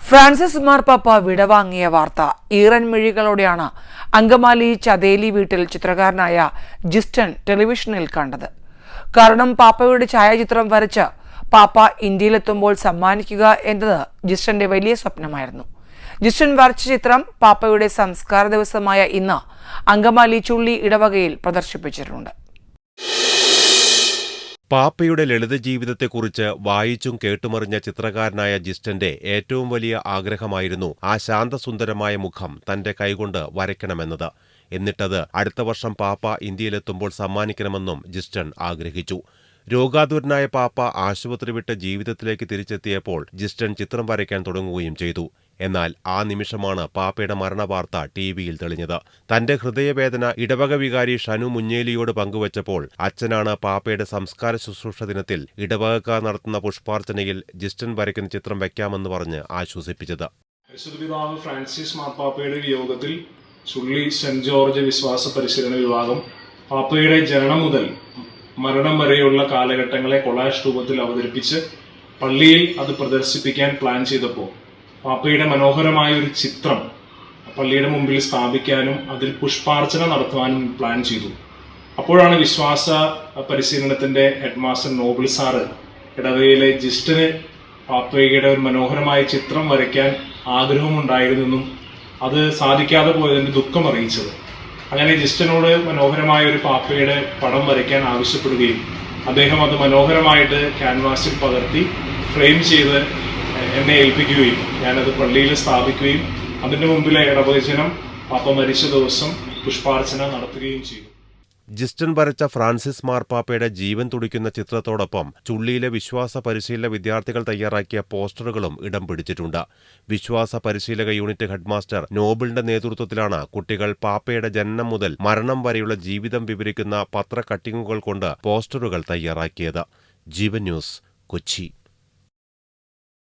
Francis മാർപ്പാപ്പ വിടവാങ്ങിയ വാർത്ത ഈറൻ മിഴികളോടെയാണ് അങ്കമാലി ചതേലി വീട്ടിൽ ചിത്രകാരനായ ജിസ്റ്റൻ ടെലിവിഷനിൽ കണ്ടത്. കാരണം പാപ്പയുടെ ഛായാചിത്രം വരച്ച് പാപ്പ ഇന്ത്യയിലെത്തുമ്പോൾ സമ്മാനിക്കുക എന്നത് ജിസ്റ്റന്റെ വലിയ സ്വപ്നമായിരുന്നു. ജിസ്റ്റൻ വരച്ച ചിത്രം പാപ്പയുടെ സംസ്കാര ദിവസമായ ഇന്ന് അങ്കമാലി ചുള്ളി ഇടവകയിൽ പ്രദർശിപ്പിച്ചിട്ടുണ്ട്. പാപ്പയുടെ ലളിത ജീവിതത്തെക്കുറിച്ച് വായിച്ചും കേട്ടുമറിഞ്ഞ ചിത്രകാരനായ ജിസ്റ്റന്റെ ഏറ്റവും വലിയ ആഗ്രഹമായിരുന്നു ആ ശാന്തസുന്ദരമായ മുഖം തന്റെ കൈകൊണ്ട് വരയ്ക്കണമെന്നത്. എന്നിട്ടത് അടുത്ത വർഷം പാപ്പ ഇന്ത്യയിലെത്തുമ്പോൾ സമ്മാനിക്കണമെന്നും ജിസ്റ്റൻ ആഗ്രഹിച്ചു. രോഗാതുരനായ പാപ്പ ആശുപത്രി വിട്ട് ജീവിതത്തിലേക്ക് തിരിച്ചെത്തിയപ്പോൾ ജിസ്റ്റൻ ചിത്രം വരയ്ക്കാൻ തുടങ്ങുകയും ചെയ്തു. എന്നാൽ ആ നിമിഷമാണ് പാപ്പയുടെ മരണവാർത്ത ടിവിയിൽ തെളിഞ്ഞത്. തന്റെ ഹൃദയവേദന ഇടവക വികാരി ഷനു മുഞ്ഞേലിയോട് പങ്കുവച്ചപ്പോൾ അച്ഛനാണ് പാപ്പയുടെ സംസ്കാര ശുശ്രൂഷ ദിനത്തിൽ ഇടവകക്കാർ നടത്തുന്ന പുഷ്പാർച്ചനയിൽ ജിസ്റ്റൻ വരയ്ക്കുന്ന ചിത്രം വയ്ക്കാമെന്ന് പറഞ്ഞ് ആശ്വസിപ്പിച്ചത്. പരിശുദ്ധപിതാവ് ഫ്രാൻസിസ് മാർപ്പാപ്പയുടെ വിയോഗത്തിൽ ചുള്ളി സെന്റ് ജോർജ് വിശ്വാസ പരിശീലന വിഭാഗം പാപ്പയുടെ ജനനം മുതൽ മരണം വരെയുള്ള കാലഘട്ടങ്ങളെ കൊളാഷ് രൂപത്തിൽ അവതരിപ്പിച്ച് പള്ളിയിൽ അത് പ്രദർശിപ്പിക്കാൻ പ്ലാൻ ചെയ്തപ്പോൾ പാപ്പയുടെ മനോഹരമായ ഒരു ചിത്രം പള്ളിയുടെ മുമ്പിൽ സ്ഥാപിക്കാനും അതിൽ പുഷ്പാർച്ചന നടത്തുവാനും പ്ലാൻ ചെയ്തു. അപ്പോഴാണ് വിശ്വാസ പരിശീലനത്തിന്റെ ഹെഡ് മാസ്റ്റർ നോബിൾ സാറ് ഇടവകയിലെ ജിസ്റ്റന് പാപ്പയുടെ ഒരു മനോഹരമായ ചിത്രം വരയ്ക്കാൻ ആഗ്രഹമുണ്ടായിരുന്നെന്നും അത് സാധിക്കാതെ പോയതിന്റെ ദുഃഖം അറിയിച്ചത്. അങ്ങനെ ജിസ്റ്റനോട് മനോഹരമായ ഒരു പാപ്പയുടെ പടം വരയ്ക്കാൻ ആവശ്യപ്പെടുകയും അദ്ദേഹം അത് മനോഹരമായിട്ട് ക്യാൻവാസിൽ പകർത്തി ഫ്രെയിം ചെയ്ത് എന്നെ ഏൽപ്പിക്കുകയും ഞാനത് പള്ളിയിൽ സ്ഥാപിക്കുകയും അതിന്റെ മുമ്പിലെ ഇടവചനം പാപ്പ മരിച്ച ദിവസം പുഷ്പാർച്ചന നടത്തുകയും ചെയ്തു. ജിസ്റ്റൻ വരച്ച ഫ്രാൻസിസ് മാർപ്പാപ്പയുടെ ജീവൻ തുടിക്കുന്ന ചിത്രത്തോടൊപ്പം ചുള്ളിയിലെ വിശ്വാസ പരിശീലന വിദ്യാർത്ഥികൾ തയ്യാറാക്കിയ പോസ്റ്ററുകളും ഇടം പിടിച്ചിട്ടുണ്ട്. വിശ്വാസ പരിശീലക യൂണിറ്റ് ഹെഡ്മാസ്റ്റർ നോബിളിന്റെ നേതൃത്വത്തിലാണ് കുട്ടികൾ പാപ്പയുടെ ജനനം മുതൽ മരണം വരെയുള്ള ജീവിതം വിവരിക്കുന്ന പത്ര കട്ടിങ്ങുകൾ കൊണ്ട് പോസ്റ്ററുകൾ തയ്യാറാക്കിയത്. ജീവൻ ന്യൂസ്, കൊച്ചി.